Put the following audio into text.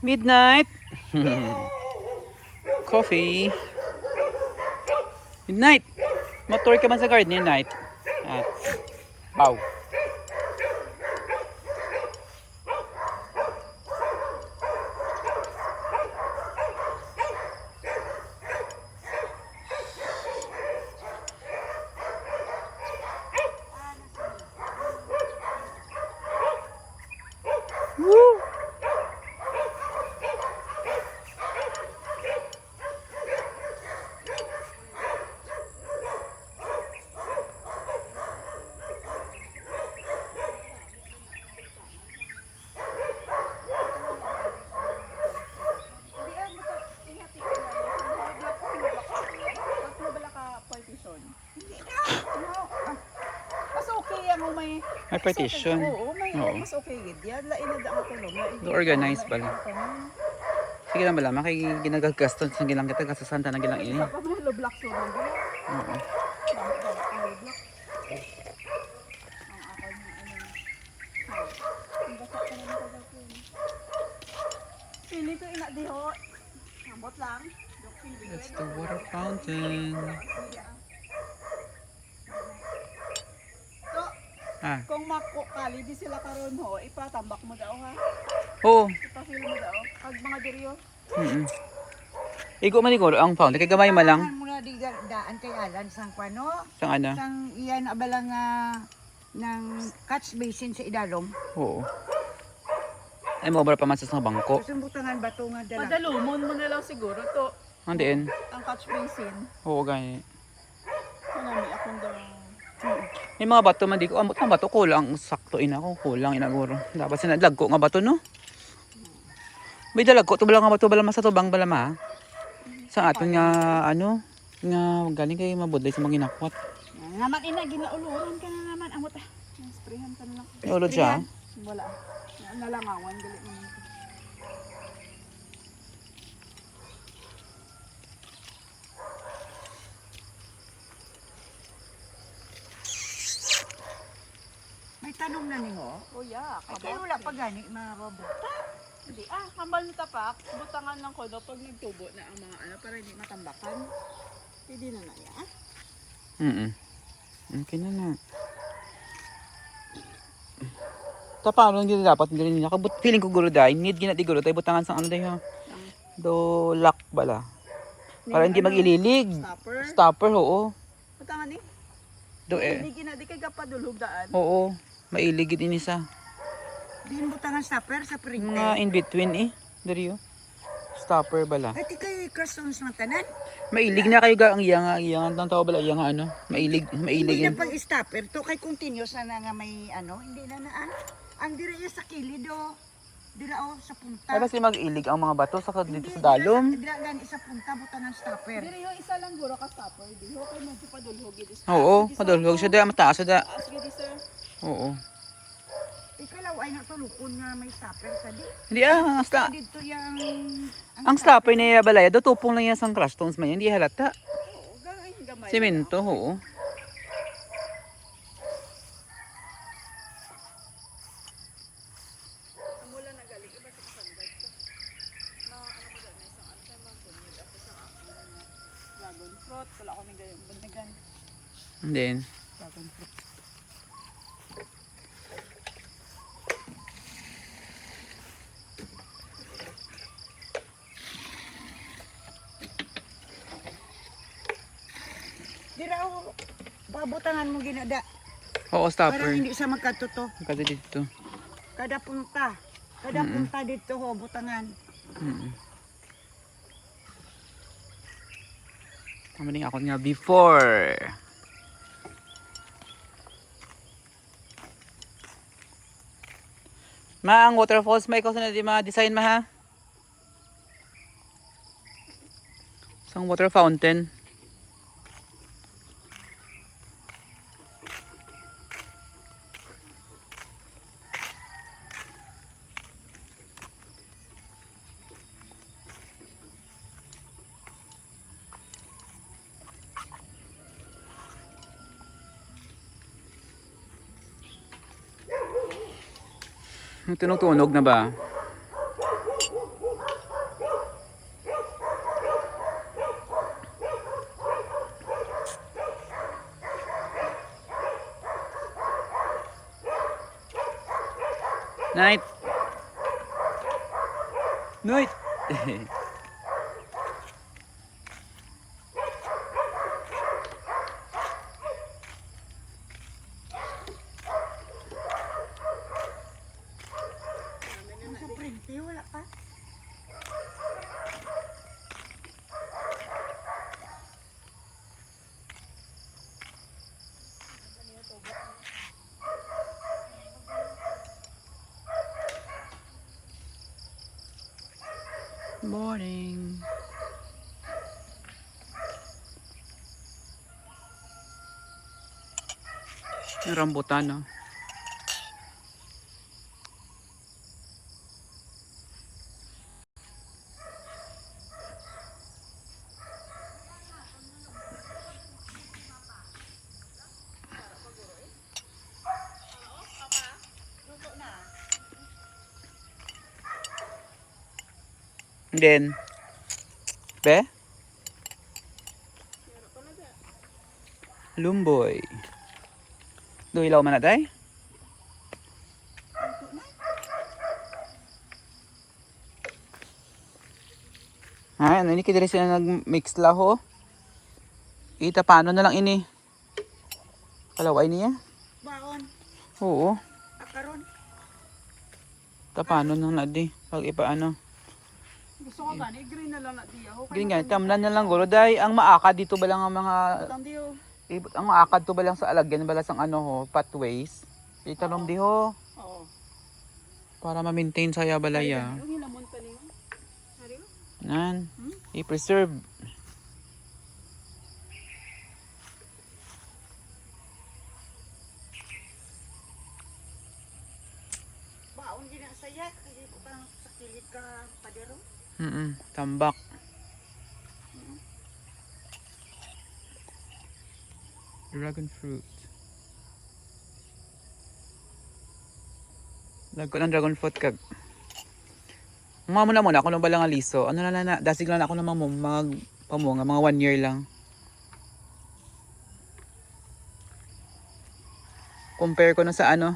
Midnight. Coffee. Midnight. Motor ka man sa garden night. Ah. Wow. Woo! Mas okay ang may May partition. oo, may Oo. mas okay gid yan. Lain na ang tulong. Do organize pala. Sige lang bala, makay ginagagaston sa gilang kita kasasanta na gilang ini. Sa pamalo block so lang gila. Oo. Pili ko ina diho. Ambot lang. That's the water fountain. So, Ah. kung makukali di sila karon ho, ipatambak mo daw ha. Oo. Ipafil mo daw. Pag mga diriyo. Igo man igo ang fountain kay gamay man lang. Mula di daan kay Alan sang kwano, Sang ana. sang iyan abala nga ng catch basin sa idalom. Oo. Ay mo pa man sa bangko. Kasi butangan bato nga dala. Padalumon mo na lang siguro to. Andiin. Ang catch basin. Oo gani. Manami akong daw. May mga bato man di ko amot na bato kulang sakto ina ko kulang ina guro. Dapat sinadlag ko nga bato no. May dalag ko to bala nga bato bala sa tubang bala ma. Sa aton nga ano nga galing kay mabudlay sa mga ginakwat. Naman ina ginauluran ka na naman amot. Sprayhan ka na lang. Ulod siya. Wala. Nalangawan gali mo. May tanong na ningo. Kuya, Ay kaya wala pa gani mga robot. Hindi hambal ni tapak, butangan lang ko pag nagtubo na ang mga ano para hindi matambakan. Hindi na ya. Okay na na. Tapano hindi dapat hindi niya kabut feeling ko gulo dai need gina di gulo tay butangan sang ano dayo. Do lock bala. Para hindi magililig. Stopper. Stopper oo. Butangan ni. Do Hindi di kay kapadulog daan. Oo. Mailigid ini sa Din butangan stopper sa mga printer. in between Diriyo. Stopper bala. Ay ti kay cross-ons ng tanan. Mailig na kayo ga ang iyang ang tao bala iyang ano. Mailig Hindi mailig. na pag stopper to kay continuous na nga may ano, hindi na naan. Ang diri sa kilid do. Dira o sa punta. Ay kasi mag-ilig ang mga bato sa dito sa dalom. Dira gani sa punta butangan stopper. Diri yo isa lang guro ka stopper. Di ho kay medyo padulog gid. Oo, padulhog siya da mataas siya da. Taas gid sir. Oo. Ikalaw ay natulukon nga may stopper sa di. Hindi hasta. Dito yang Ang stopper niya balaya do tupong lang yan sang crush stones man yan, hindi halata. Oo, gangay gamay. Semento, oo. Mula na galing iba sa sandad to. Na ano ko dyan, isang antay man ko nila ako sa dragon fruit. Wala ko ng gayong bandagan. And then, Dragon fruit. Dira o babutangan mo ginada oo, para stopper. hindi sa magkatuto. Kasi dito. Kada punta. Kada punta dito ho butangan. Tama din ako nga before. Ma, ang waterfalls may ikaw sa di ma-design ma ha? Isang water fountain. Tunog-tunog na ba? Night. Night. Ang sa prente, wala pa. Morning. Yung rambutan, no? And then, be? Lumboy. Do ilaw man na day? Ha, ano ini kidiri sila nag-mix laho. Ita paano na lang ini? Kalaway niya? Baon, Oo. akaron. Tapano nang nadi? Pag ipaano? Gusto ko gani, green na lang na di ako. Ganyan ganyan, tamlan na lang gulo. Dahil ang maakad dito ba lang ang mga... Lang di oh. Ang maakad to ba lang sa alagyan, bala sang ano ho, pathways. Italom di ho. Oo. Para ma-maintain saya balaya. Yung hilamon pa niyo. Hari ko? Nan. I-preserve. Baon din na saya. Kasi ko parang sa kilid ka padero. Tambak. Dragon fruit. Lagko ng dragon fruit kag. Mga muna ako lang ba lang aliso. Ano na dasig lang ako ng mga pamunga, mga 1 year lang. Compare ko na sa ano,